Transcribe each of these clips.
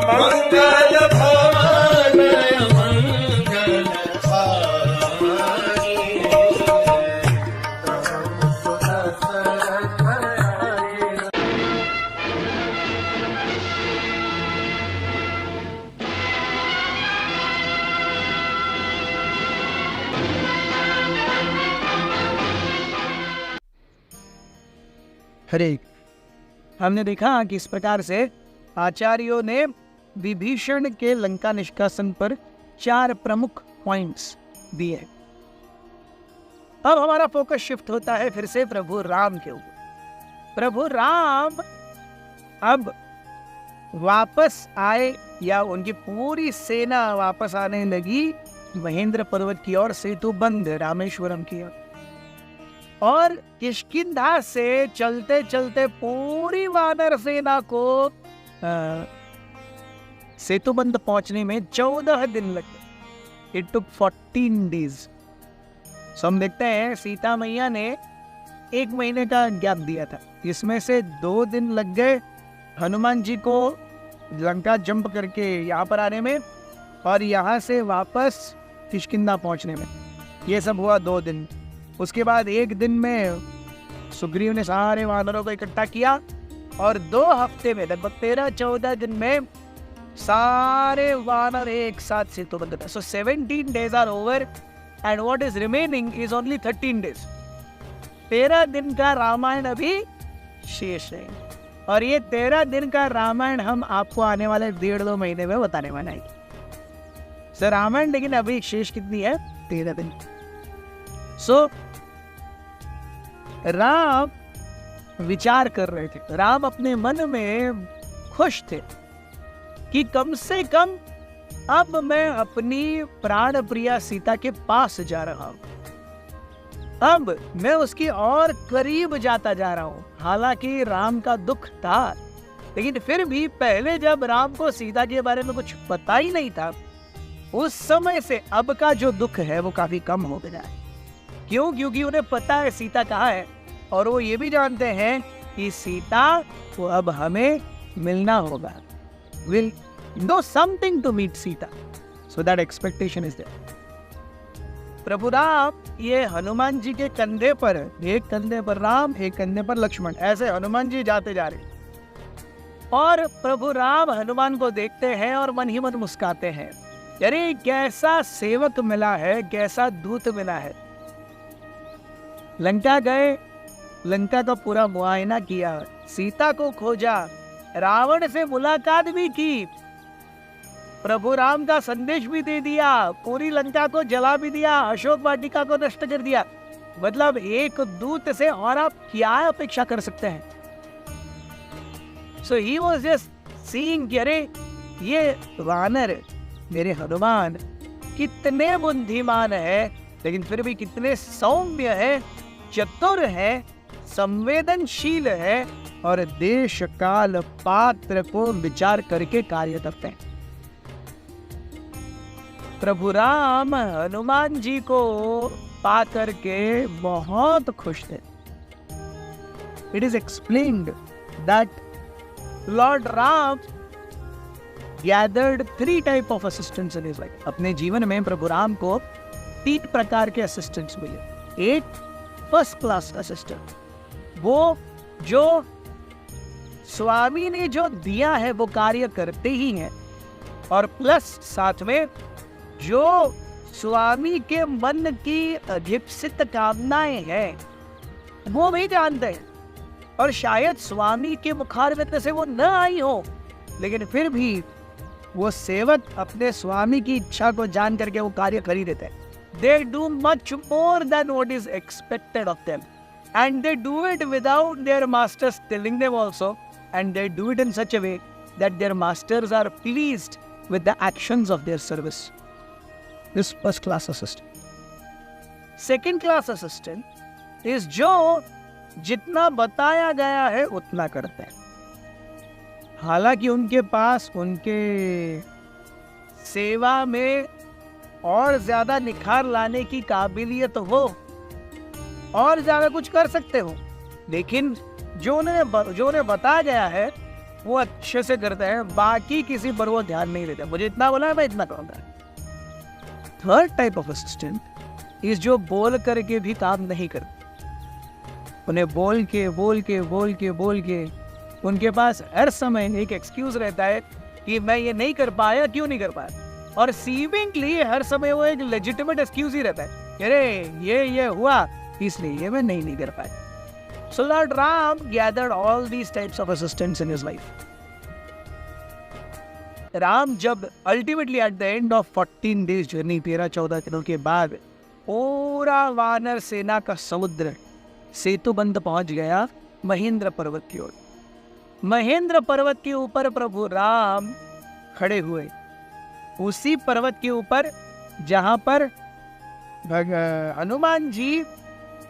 मंगल भवन मंगल हारी। हरे, हमने देखा कि इस प्रकार से आचार्यों ने विभीषण के लंका निष्कासन पर 4 प्रमुख पॉइंट्स दिए। अब हमारा फोकस शिफ्ट होता है फिर से प्रभु राम के ऊपर। प्रभु राम अब वापस आए, या उनकी पूरी सेना वापस आने लगी महेंद्र पर्वत की ओर, सेतु बंद रामेश्वरम की ओर। और किष्किंधा से चलते चलते पूरी वानर सेना को सेतुबंद पहुंचने में 14 दिन लगे। It took 14 days. सो हम देखते हैं सीता मैया ने 1 महीने का गैप दिया था, इसमें से 2 दिन लग गए हनुमान जी को लंका जंप करके यहाँ पर आने में, और यहाँ से वापस किष्किंधा पहुंचने में। ये सब हुआ 2 दिन। उसके बाद 1 दिन में सुग्रीव ने सारे वानरों को इकट्ठा किया, और 2 हफ्ते में लगभग 13-14 दिन में सारे वानर एक साथ सेतुबंद था। So 17 days are over and what is remaining is only 13 days। 13 दिन का रामायण अभी शेष है, और ये 13 दिन का रामायण हम आपको आने वाले 1.5-2 महीने में बताने वाला है सर रामायण। लेकिन अभी शेष कितनी है? 13 दिन। सो राम विचार कर रहे थे, राम अपने मन में खुश थे कि कम से कम अब मैं अपनी प्राण प्रिया सीता के पास जा रहा हूं, अब मैं उसकी और करीब जाता जा रहा हूं। हालांकि राम का दुख था, लेकिन फिर भी पहले जब राम को सीता के बारे में कुछ पता ही नहीं था, उस समय से अब का जो दुख है वो काफी कम हो गया है। क्यों? क्योंकि उन्हें पता है सीता कहाँ है, और वो ये भी जानते हैं कि सीता को अब हमें मिलना होगा। We'll do something to meet Sita. So that expectation is there. प्रभु राम ये हनुमान जी के कंधे पर, एक कंधे पर राम, एक कंधे पर लक्ष्मण, ऐसे हनुमान जी जाते जा रहे। और प्रभु राम हनुमान को देखते हैं और मन ही मन मुस्काते हैं। अरे कैसा सेवक मिला है, कैसा दूत मिला है। लंका गए, लंका का पूरा मुआयना किया, सीता को खोजा, रावण से मुलाकात भी की, प्रभु राम का संदेश भी दे दिया, पूरी लंका को जला भी दिया, अशोक वाटिका को नष्ट कर दिया। मतलब एक दूत से और आप क्या अपेक्षा कर सकते हैं? सो ही वाज जस्ट सीइंग कि अरे ये वानर मेरे हनुमान कितने बुद्धिमान है, लेकिन फिर भी कितने सौम्य है, चतुर है, संवेदनशील है, और देश काल पात्र को विचार करके कार्य करते हैं। प्रभु राम हनुमान जी को पा करके बहुत खुश थे। It is explained that Lord Ram gathered 3 type of assistants in his life. अपने जीवन में प्रभु राम को 3 प्रकार के असिस्टेंट्स मिले। एक फर्स्ट क्लास असिस्टेंट, वो जो स्वामी ने जो दिया है वो कार्य करते ही हैं, और प्लस साथ में जो स्वामी के मन की अधिप्सित कामनाएं हैं वो भी जानते हैं, और शायद स्वामी के मुखारविंद से वो न आई हो, लेकिन फिर भी वो सेवक अपने स्वामी की इच्छा को जान करके वो कार्य कर ही देते हैं। They do much more than what is expected of them, and they do it without their masters telling them also, and they do it in such a way that their masters are pleased with the actions of their service. This first class assistant. Second class assistant is जो जितना बताया गया है उतना करते हैं। हालांकि उनके पास उनके सेवा में और ज्यादा निखार लाने की काबिलियत हो, और ज्यादा कुछ कर सकते हो, लेकिन जो उन्हें बताया गया है वो अच्छे से करता है, बाकी किसी पर वो ध्यान नहीं देता। मुझे इतना बोला है, मैं इतना करूँगा। थर्ड टाइप ऑफ असिस्टेंट इस जो बोल करके भी काम नहीं करते। उन्हें बोल के उनके पास हर समय एक एक्सक्यूज रहता है कि मैं ये नहीं कर पाया, क्यों नहीं कर पाया, और सीविंगली हर समय वो एक लेजिटिमेट एक्सक्यूज ही रहता है, अरे ये हुआ इसलिए ये मैं नहीं कर पाया। So Lord Ram gathered all these types of assistants in his life. Ram जब ultimately at the end of 14 days journey, 13-14 दिनों के बाद पूरा वानर सेना का समुद्र सेतुबंध पहुंच गया महेंद्र पर्वत की ओर। महेंद्र पर्वत के ऊपर प्रभु राम खड़े हुए, उसी पर्वत के ऊपर जहां पर हनुमान जी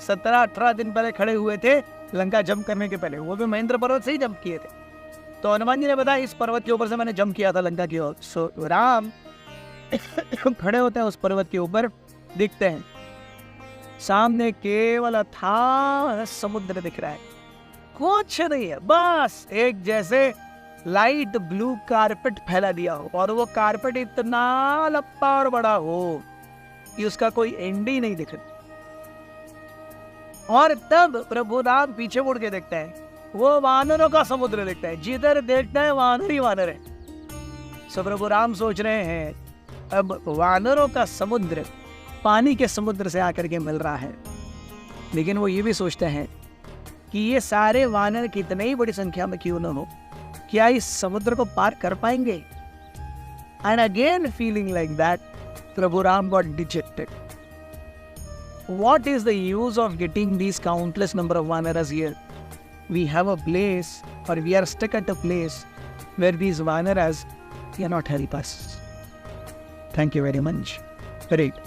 17-18 दिन पहले खड़े हुए थे लंका जंप करने के पहले। वो भी महेंद्र पर्वत से ही जंप किए थे। तो हनुमान जी ने बताया इस पर्वत के ऊपर से मैंने जंप किया था लंका की ओर। सो राम खड़े होते हैं उस पर्वत के ऊपर, दिखते हैं सामने केवल अथाह समुद्र दिख रहा है, कुछ नहीं है, बस एक जैसे लाइट ब्लू कारपेट फैला दिया हो, और वो कारपेट इतना लंबा और बड़ा हो कि उसका कोई एंड ही नहीं दिख रहा। और तब प्रभु राम पीछे मुड़ के देखता है, वो वानरों का समुद्र देखता है, जिधर देखता है वानर ही वानर है। सो प्रभु राम सोच रहे हैं अब वानरों का समुद्र पानी के समुद्र से आकर के मिल रहा है, लेकिन वो ये भी सोचते हैं कि ये सारे वानर कितने ही बड़ी संख्या में क्यों न हो, क्या इस समुद्र को पार कर पाएंगे? And again feeling like that, Prabhu Ram got dejected. What is the use of getting these countless number of Vanaras here? We have a place, or we are stuck at a place where these Vanaras cannot help us. Thank you very much. Great.